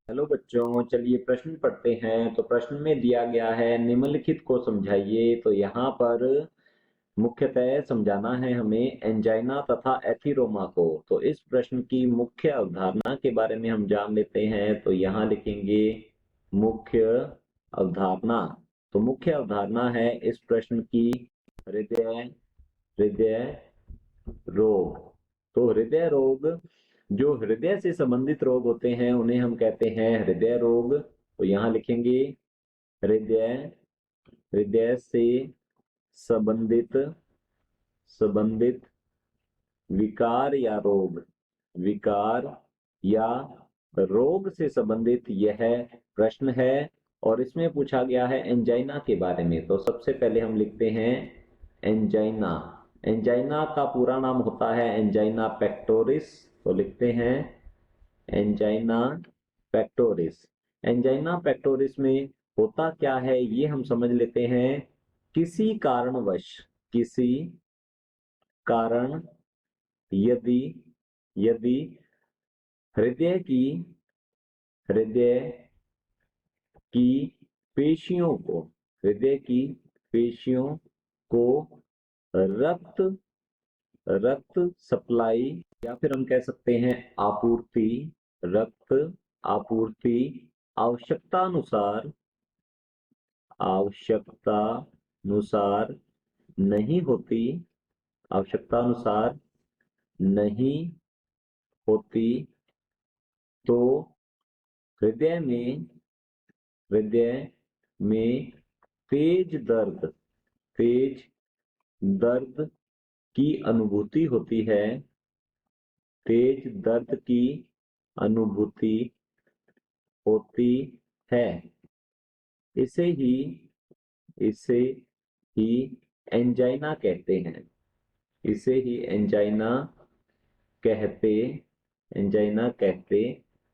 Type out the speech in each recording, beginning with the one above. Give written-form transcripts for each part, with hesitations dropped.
Hello बच्चों, चलिए प्रश्न पढ़ते हैं। तो प्रश्न में दिया गया है निम्नलिखित को समझाइए। तो यहाँ पर मुख्यतः समझाना है हमें एंजाइना तथा एथीरोमा को। तो इस प्रश्न की मुख्य अवधारणा के बारे में हम जान लेते हैं। तो यहाँ लिखेंगे मुख्य अवधारणा। तो मुख्य अवधारणा है इस प्रश्न की हृदय हृदय रोग। तो हृदय रोग, जो हृदय से संबंधित रोग होते हैं उन्हें हम कहते हैं हृदय रोग। तो यहाँ लिखेंगे हृदय हृदय से संबंधित संबंधित विकार या रोग, विकार या रोग से संबंधित यह प्रश्न है। और इसमें पूछा गया है एंजाइना के बारे में। तो सबसे पहले हम लिखते हैं एंजाइना। एंजाइना का पूरा नाम होता है एंजाइना पेक्टोरिस। तो लिखते हैं एंजाइना पेक्टोरिस। एंजाइना पेक्टोरिस में होता क्या है ये हम समझ लेते हैं। किसी कारणवश, किसी कारण, यदि यदि हृदय की हृदय की पेशियों को, हृदय की पेशियों को रक्त रक्त सप्लाई, या फिर हम कह सकते हैं आपूर्ति, रक्त आपूर्ति आवश्यकतानुसार आवश्यकतानुसार नहीं होती, आवश्यकतानुसार नहीं होती, तो हृदय में हृदय में तेज दर्द, तेज दर्द की अनुभूति होती है, तेज दर्द की अनुभूति होती है। इसे ही इसे ही एंजाइना कहते हैं। इसे ही कहते एंजाइना कहते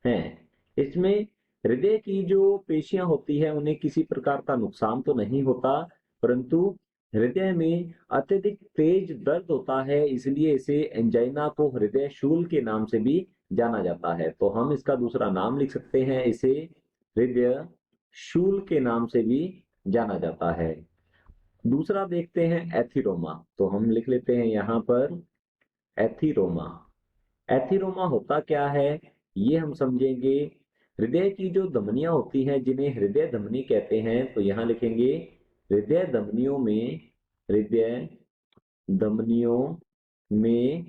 हैं। इसमें हृदय की जो पेशियां होती है उन्हें किसी प्रकार का नुकसान तो नहीं होता, परंतु हृदय में अत्यधिक तेज दर्द होता है, इसलिए इसे एंजाइना को हृदय शूल के नाम से भी जाना जाता है। तो हम इसका दूसरा नाम लिख सकते हैं, इसे हृदय शूल के नाम से भी जाना जाता है। दूसरा देखते हैं एथिरोमा। तो हम लिख लेते हैं यहाँ पर एथिरोमा। एथिरोमा होता क्या है ये हम समझेंगे। हृदय की जो धमनियां होती हैं जिन्हें हृदय धमनी कहते हैं, तो यहाँ लिखेंगे हृदय धमनियों में, हृदय धमनियों में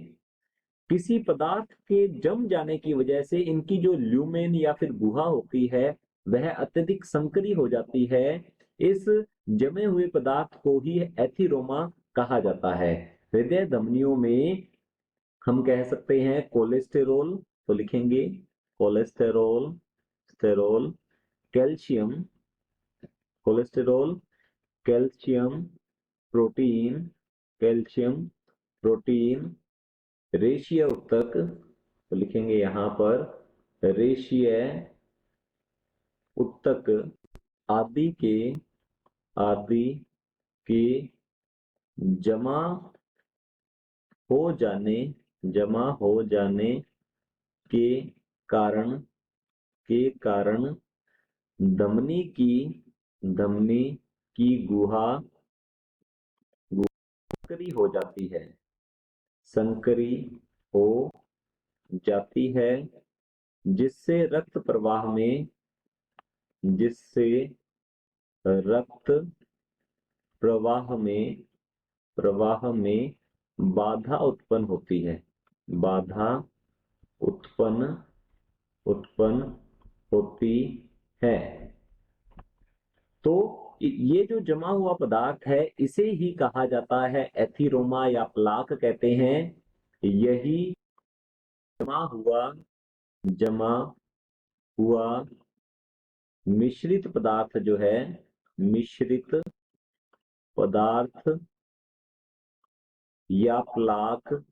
किसी पदार्थ के जम जाने की वजह से इनकी जो ल्यूमेन या फिर गुहा होती है वह अत्यधिक संकरी हो जाती है। इस जमे हुए पदार्थ को ही एथिरोमा कहा जाता है। हृदय धमनियों में हम कह सकते हैं कोलेस्टेरोल। तो लिखेंगे cholesterol, sterol, calcium, cholesterol, calcium, protein, calcium, protein, रेशीय उत्तक। तो लिखेंगे यहाँ पर रेशीय उत्तक आदि के आदि के जमा हो जाने जमा हो जाने के कारण के कारण, धमनी की धमनी की गुहा संकरी हो जाती है, संकरी हो जाती है, जिससे रक्त प्रवाह में जिससे रक्त प्रवाह में प्रवाह में बाधा उत्पन्न होती है, बाधा उत्पन्न उत्पन्न होती है। तो ये जो जमा हुआ पदार्थ है इसे ही कहा जाता है एथिरोमा या प्लाक कहते हैं। यही जमा हुआ जमा हुआ मिश्रित पदार्थ जो है, मिश्रित पदार्थ या प्लाक,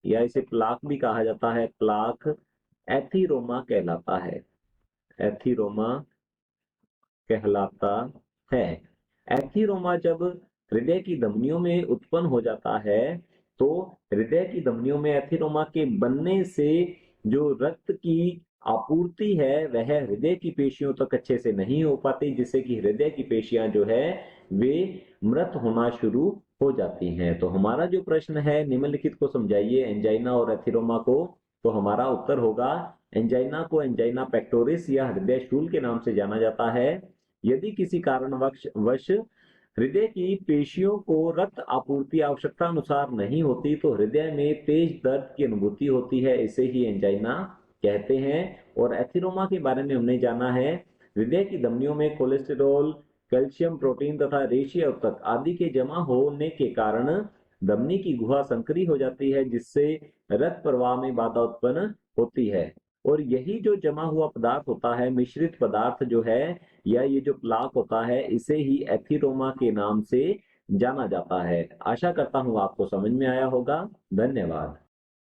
या इसे प्लाक भी कहा जाता है, प्लाक एथिरोमा कहलाता है, एथिरोमा कहलाता है। एथिरोमा जब हृदय की धमनियों में उत्पन्न हो जाता है, तो हृदय की धमनियों में एथिरोमा के बनने से जो रक्त की आपूर्ति है वह हृदय की पेशियों तक अच्छे से नहीं हो पाती, जिससे कि हृदय की पेशियां जो है वे मृत होना शुरू हो जाती हैं। तो हमारा जो प्रश्न है निम्नलिखित को समझाइए एंजाइना और एथीरोमा को, तो हमारा उत्तर होगा एंजाइना को एंजाइना पेक्टोरिस या हृदय शूल के नाम से जाना जाता है। यदि किसी कारणवश वश हृदय की पेशियों को रक्त आपूर्ति आवश्यकता अनुसार नहीं होती तो हृदय में तेज दर्द की अनुभूति होती है, इसे ही एंजाइना कहते हैं। और एथिरोमा के बारे में हमने जाना है हृदय की धमनियों में कोलेस्टेरॉल, कैल्शियम, प्रोटीन तथा रेशीय ऊतक आदि के जमा होने के कारण धमनी की गुहा संकरी हो जाती है, जिससे रक्त प्रवाह में बाधा उत्पन्न होती है। और यही जो जमा हुआ पदार्थ होता है, मिश्रित पदार्थ जो है या ये जो प्लाक होता है, इसे ही एथिरोमा के नाम से जाना जाता है। आशा करता हूं आपको समझ में आया होगा। धन्यवाद।